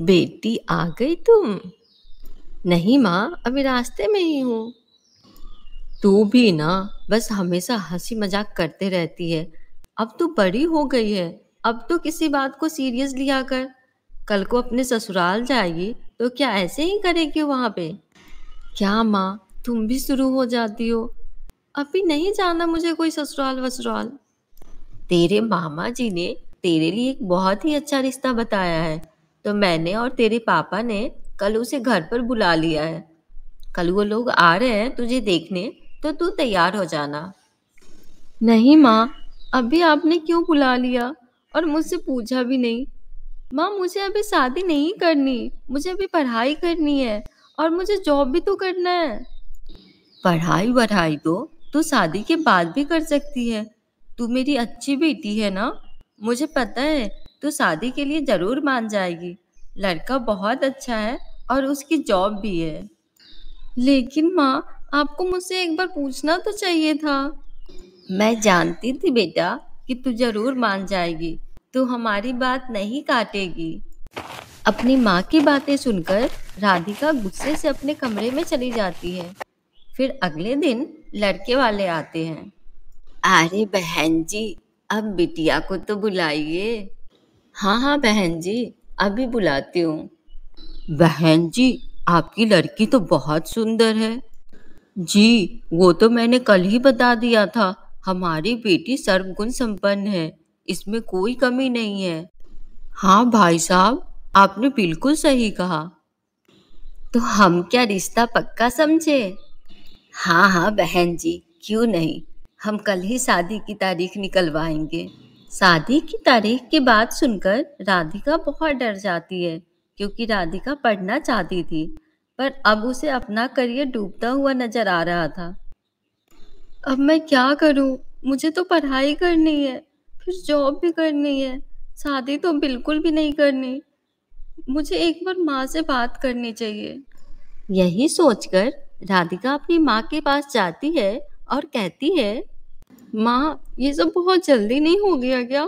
बेटी आ गई तुम? नहीं माँ, अभी रास्ते में ही हूँ। तू भी ना, बस हमेशा हंसी मजाक करते रहती है। अब तू बड़ी हो गई है। अब तो किसी बात को सीरियस लिया कर। कल को अपने ससुराल जाएगी तो क्या ऐसे ही करेगी वहां पे? क्या माँ, तुम भी शुरू हो जाती हो। अभी नहीं जाना मुझे कोई ससुराल वसुराल। तेरे मामा जी ने तेरे लिए एक बहुत ही अच्छा रिश्ता बताया है, तो मैंने और तेरे पापा ने कल उसे घर पर बुला लिया है। कल वो लोग आ रहे हैं तुझे देखने, तो तू तैयार हो जाना। नहीं माँ, अभी आपने क्यों बुला लिया और मुझसे पूछा भी नहीं? माँ, मुझे अभी शादी नहीं करनी, मुझे अभी पढ़ाई करनी है और मुझे जॉब भी तो करना है। पढ़ाई वढ़ाई तो तू शादी के बाद भी कर सकती है। तू मेरी अच्छी बेटी है ना। मुझे पता है तू शादी के लिए जरूर मान जाएगी। लड़का बहुत अच्छा है और उसकी जॉब भी है। लेकिन माँ, आपको मुझसे एक बार पूछना तो चाहिए था। मैं जानती थी बेटा कि तू जरूर मान जाएगी। तू हमारी बात नहीं काटेगी। अपनी माँ की बातें सुनकर राधिका गुस्से से अपने कमरे में चली जाती है। फिर अगले दिन लड़के वाले आते हैं। अरे बहन जी, अब बिटिया को तो बुलाइए। हाँ हाँ बहन जी, अभी बुलाती हूँ। बहन जी, आपकी लड़की तो बहुत सुंदर है। जी, वो तो मैंने कल ही बता दिया था। हमारी बेटी सर्वगुण संपन्न है। इसमें कोई कमी नहीं है। हाँ भाई साहब, आपने बिल्कुल सही कहा। तो हम क्या रिश्ता पक्का समझे? हाँ हाँ बहन जी, क्यों नहीं। हम कल ही शादी की तारीख निकलवाएंगे। शादी की तारीख की बात सुनकर राधिका बहुत डर जाती है, क्योंकि राधिका पढ़ना चाहती थी, पर अब उसे अपना करियर डूबता हुआ नजर आ रहा था। अब मैं क्या करूं? मुझे तो पढ़ाई करनी है, फिर जॉब भी करनी है, शादी तो बिल्कुल भी नहीं करनी। मुझे एक बार माँ से बात करनी चाहिए। यही सोचकर राधिका अपनी माँ के पास जाती है और कहती है, माँ, ये सब बहुत जल्दी नहीं हो गया क्या?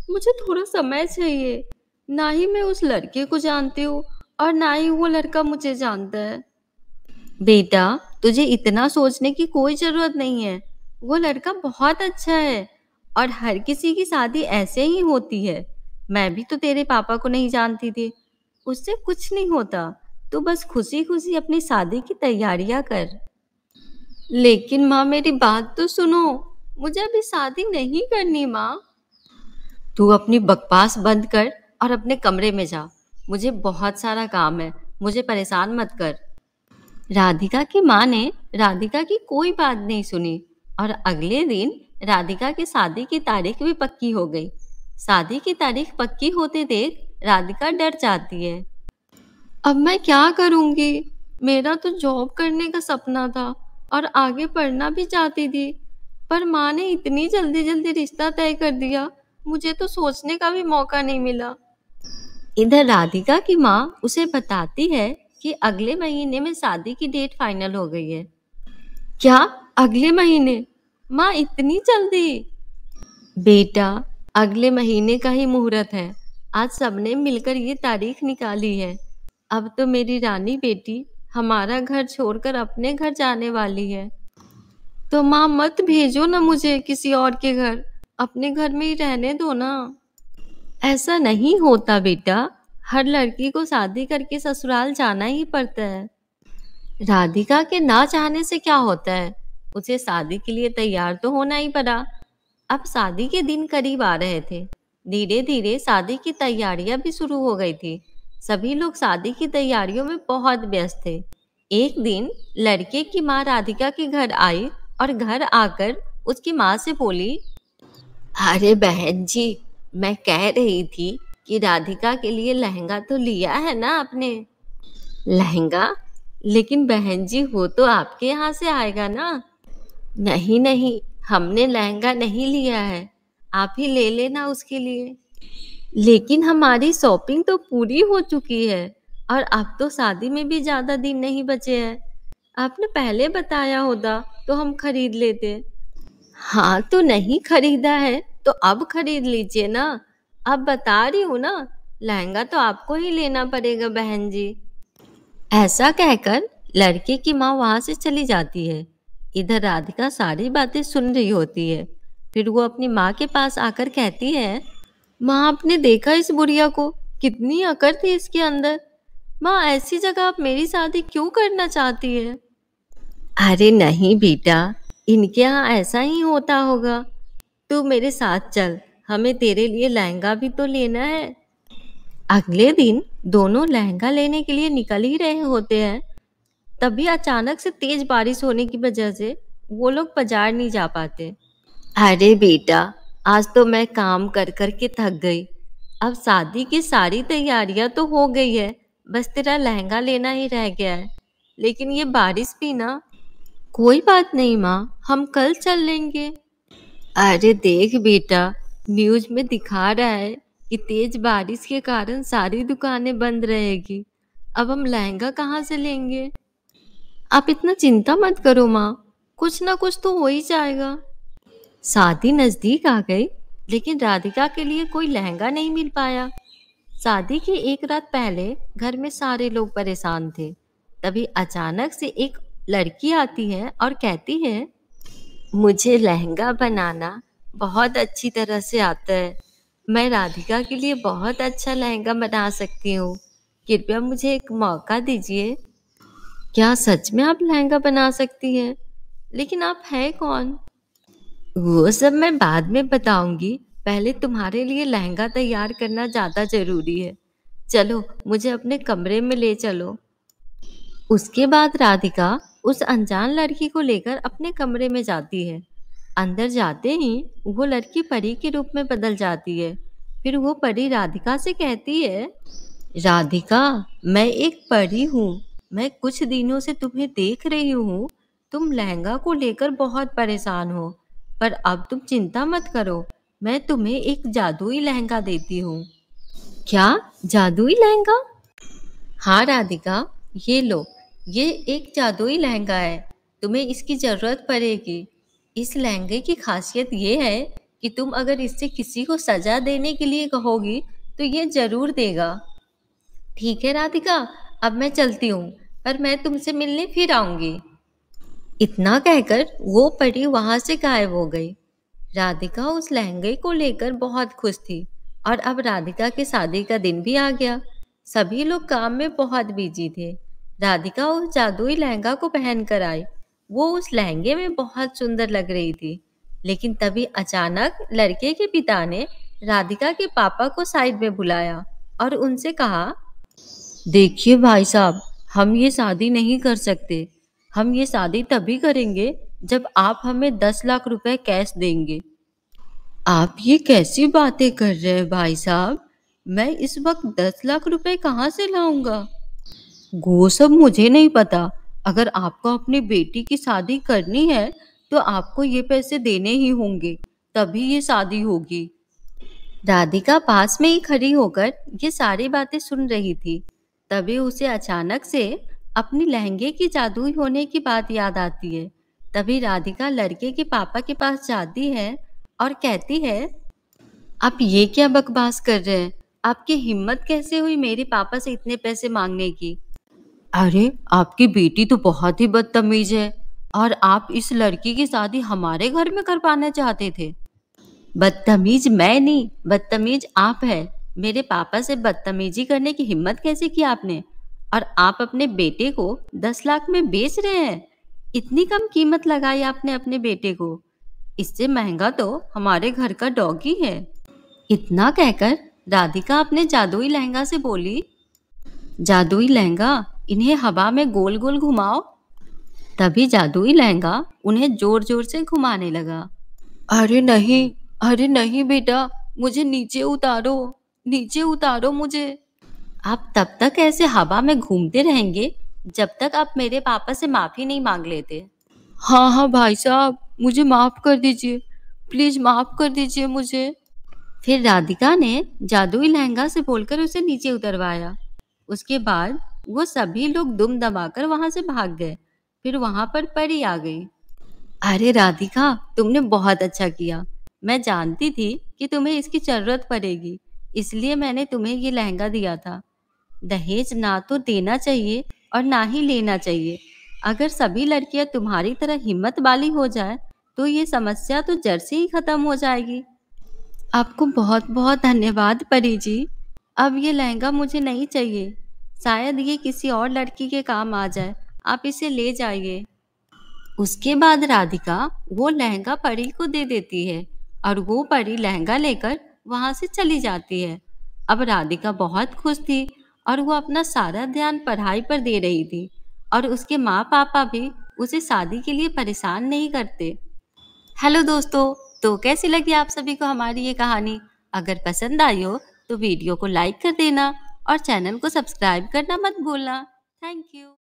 मुझे थोड़ा समय चाहिए। ना ही मैं उस लड़के को जानती हूँ और ना ही वो लड़का मुझे जानता है। बेटा, तुझे इतना सोचने की कोई जरूरत नहीं है। वो लड़का बहुत अच्छा है और हर किसी की शादी ऐसे ही होती है। मैं भी तो तेरे पापा को नहीं जानती थी। उससे कुछ नहीं होता। तू बस खुशी खुशी अपनी शादी की तैयारियां कर। लेकिन माँ, मेरी बात तो सुनो। मुझे अभी शादी नहीं करनी माँ। तू अपनी बकवास बंद कर और अपने कमरे में जा। मुझे बहुत सारा काम है। मुझे परेशान मत कर। राधिका की माँ ने राधिका की कोई बात नहीं सुनी और अगले दिन राधिका की शादी की तारीख भी पक्की हो गई। शादी की तारीख पक्की होते देख राधिका डर जाती है। अब मैं क्या करूंगी? मेरा तो जॉब करने का सपना था और आगे पढ़ना भी चाहती थी, पर माँ ने इतनी जल्दी जल्दी रिश्ता तय कर दिया, मुझे तो सोचने का भी मौका नहीं मिला। इधर राधिका की माँ उसे बताती है कि अगले महीने में शादी की डेट फाइनल हो गई है। क्या? अगले महीने? माँ, इतनी जल्दी? बेटा, अगले महीने का ही मुहूर्त है। आज सबने मिलकर ये तारीख निकाली है। अब तो मेरी रानी बेटी हमारा घर छोड़कर अपने घर जाने वाली है। तो माँ, मत भेजो ना मुझे किसी और के घर। अपने घर में ही रहने दो ना। ऐसा नहीं होता बेटा। हर लड़की को शादी करके ससुराल जाना ही पड़ता है। राधिका के ना चाहने से क्या होता है? उसे शादी के लिए तैयार तो होना ही पड़ा। अब शादी के दिन करीब आ रहे थे। धीरे धीरे शादी की तैयारियां भी शुरू हो गई थी। सभी लोग शादी की तैयारियों में बहुत व्यस्त थे। एक दिन लड़के की माँ राधिका के घर आई और घर आकर उसकी माँ से बोली, अरे बहन जी, मैं कह रही थी कि राधिका के लिए लहंगा तो लिया है ना आपने? लहंगा? लेकिन बहन जी, वो तो आपके यहाँ से आएगा ना। नहीं नहीं, हमने लहंगा नहीं लिया है। आप ही ले लेना उसके लिए। लेकिन हमारी शॉपिंग तो पूरी हो चुकी है और अब तो शादी में भी ज्यादा दिन नहीं बचे हैं। आपने पहले बताया होता तो हम खरीद लेते। हाँ, तो नहीं खरीदा है तो अब खरीद लीजिए ना। अब बता रही हूँ ना, लहंगा तो आपको ही लेना पड़ेगा बहन जी। ऐसा कहकर लड़के की माँ वहां से चली जाती है। इधर राधिका सारी बातें सुन रही होती है। फिर वो अपनी माँ के पास आकर कहती है, माँ आपने देखा इस बुढ़िया को, कितनी अकड़ थी इसके अंदर। माँ ऐसी जगह आप मेरी शादी क्यों करना चाहती है? अरे नहीं बेटा, इनके यहाँ ऐसा ही होता होगा। तू मेरे साथ चल, हमें तेरे लिए लहंगा भी तो लेना है। अगले दिन दोनों लहंगा लेने के लिए निकल ही रहे होते हैं। तभी अचानक से तेज बारिश होने की वजह से वो लोग बाजार नहीं जा पाते। अरे बेटा, आज तो मैं काम कर कर के थक गई। अब शादी की सारी तैयारियां तो हो गई है, बस तेरा लहंगा लेना ही रह गया है। लेकिन ये बारिश भी ना। कोई बात नहीं माँ, हम कल चल लेंगे। अरे देख बेटा, न्यूज में दिखा रहा है कि तेज बारिश के कारण सारी दुकानें बंद रहेगी। अब हम लहंगा कहाँ से लेंगे? आप इतना चिंता मत करो माँ, कुछ ना कुछ तो हो ही जाएगा। शादी नजदीक आ गई, लेकिन राधिका के लिए कोई लहंगा नहीं मिल पाया। शादी की एक रात पहले घर में सारे लोग परेशान थे। तभी अचानक से एक लड़की आती है और कहती है, मुझे लहंगा बनाना बहुत अच्छी तरह से आता है। मैं राधिका के लिए बहुत अच्छा लहंगा बना सकती हूँ। कृपया मुझे एक मौका दीजिए। क्या सच में आप लहंगा बना सकती हैं? लेकिन आप हैं कौन? वो सब मैं बाद में बताऊंगी। पहले तुम्हारे लिए लहंगा तैयार करना ज्यादा जरूरी है। चलो, मुझे अपने कमरे में ले चलो। उसके बाद राधिका उस अनजान लड़की को लेकर अपने कमरे में जाती है। अंदर जाते ही वो लड़की परी के रूप में बदल जाती है। फिर वो परी राधिका से कहती है, राधिका, मैं एक परी हूँ। मैं कुछ दिनों से तुम्हें देख रही हूँ। तुम लहंगा को लेकर बहुत परेशान हो, पर अब तुम चिंता मत करो। मैं तुम्हें एक जादुई लहंगा देती हूँ। क्या? जादुई लहंगा? हाँ राधिका, ये लो। ये एक जादुई लहंगा है। तुम्हें इसकी जरूरत पड़ेगी। इस लहंगे की खासियत ये है कि तुम अगर इससे किसी को सजा देने के लिए कहोगी तो ये जरूर देगा। ठीक है राधिका, अब मैं चलती हूँ, पर मैं तुमसे मिलने फिर आऊंगी। इतना कहकर वो परी वहां से गायब हो गई। राधिका उस लहंगे को लेकर बहुत खुश थी। और अब राधिका की शादी का दिन भी आ गया। सभी लोग काम में बहुत बिजी थे। राधिका उस जादुई लहंगा को पहन कर आई। वो उस लहंगे में बहुत सुंदर लग रही थी। लेकिन तभी अचानक लड़के के पिता ने राधिका के पापा को साइड में बुलाया और उनसे कहा, देखिए भाई साहब, हम ये शादी नहीं कर सकते। हम ये शादी तभी करेंगे जब आप हमें 10 लाख रुपए कैश देंगे। आप ये कैसी बातें कर रहे हैं भाई साहब? मैं इस वक्त 10 लाख रुपए कहाँ से लाऊंगा? वो सब मुझे नहीं पता। अगर आपको अपनी बेटी की शादी करनी है तो आपको ये पैसे देने ही होंगे, तभी ये शादी होगी। राधिका पास में ही खड़ी होकर ये सारी बातें सुन रही थी। तभी उसे अचानक से अपनी लहंगे की जादुई होने की बात याद आती है। तभी राधिका लड़के के पापा के पास जाती है और कहती है, आप ये क्या बकवास कर रहे हैं? आपकी हिम्मत कैसे हुई मेरे पापा से इतने पैसे मांगने की? अरे, आपकी बेटी तो बहुत ही बदतमीज है और आप इस लड़की की शादी हमारे घर में करवाना चाहते थे। बदतमीज मैं नहीं, बदतमीज आप है। मेरे पापा से बदतमीजी करने की हिम्मत कैसे की आपने? और आप अपने बेटे को 10 लाख में बेच रहे हैं? इतनी कम कीमत लगाई आपने अपने बेटे को। इससे महंगा तो हमारे घर का डॉगी है। इतना कहकर राधिका अपने जादुई लहंगा से बोली, जादुई लहंगा, इन्हें हवा में गोल गोल घुमाओ। तभी जादुई लहंगा उन्हें जोर जोर से घुमाने लगा। अरे नहीं, अरे नहीं बेटा, मुझे नीचे उतारो, नीचे उतारो मुझे। आप तब तक ऐसे हवा में घूमते रहेंगे जब तक आप मेरे पापा से माफी नहीं मांग लेते। हाँ हाँ भाई साहब, मुझे माफ कर दीजिए, प्लीज माफ कर दीजिए मुझे। फिर राधिका ने जादुई लहंगा से बोलकर उसे नीचे उतरवाया। उसके बाद वो सभी लोग दुम दबाकर वहां से भाग गए। फिर वहां पर परी आ गई। अरे राधिका, तुमने बहुत अच्छा किया। मैं जानती थी कि तुम्हें इसकी जरूरत पड़ेगी, इसलिए मैंने तुम्हें ये लहंगा दिया था। दहेज ना तो देना चाहिए और ना ही लेना चाहिए। अगर सभी लड़कियां तुम्हारी तरह हिम्मत वाली हो जाए तो ये समस्या तो जड़ से ही खत्म हो जाएगी। आपको बहुत बहुत धन्यवाद परी जी। अब ये लहंगा मुझे नहीं चाहिए। शायद ये किसी और लड़की के काम आ जाए। आप इसे ले जाइए। उसके बाद राधिका वो लहंगा परी को दे देती है और वो परी लहंगा लेकर वहां से चली जाती है। अब राधिका बहुत खुश थी और वो अपना सारा ध्यान पढ़ाई पर दे रही थी और उसके माँ पापा भी उसे शादी के लिए परेशान नहीं करते। हेलो दोस्तों, तो कैसी लगी आप सभी को हमारी ये कहानी? अगर पसंद आई हो तो वीडियो को लाइक कर देना और चैनल को सब्सक्राइब करना मत भूलना। Thank you.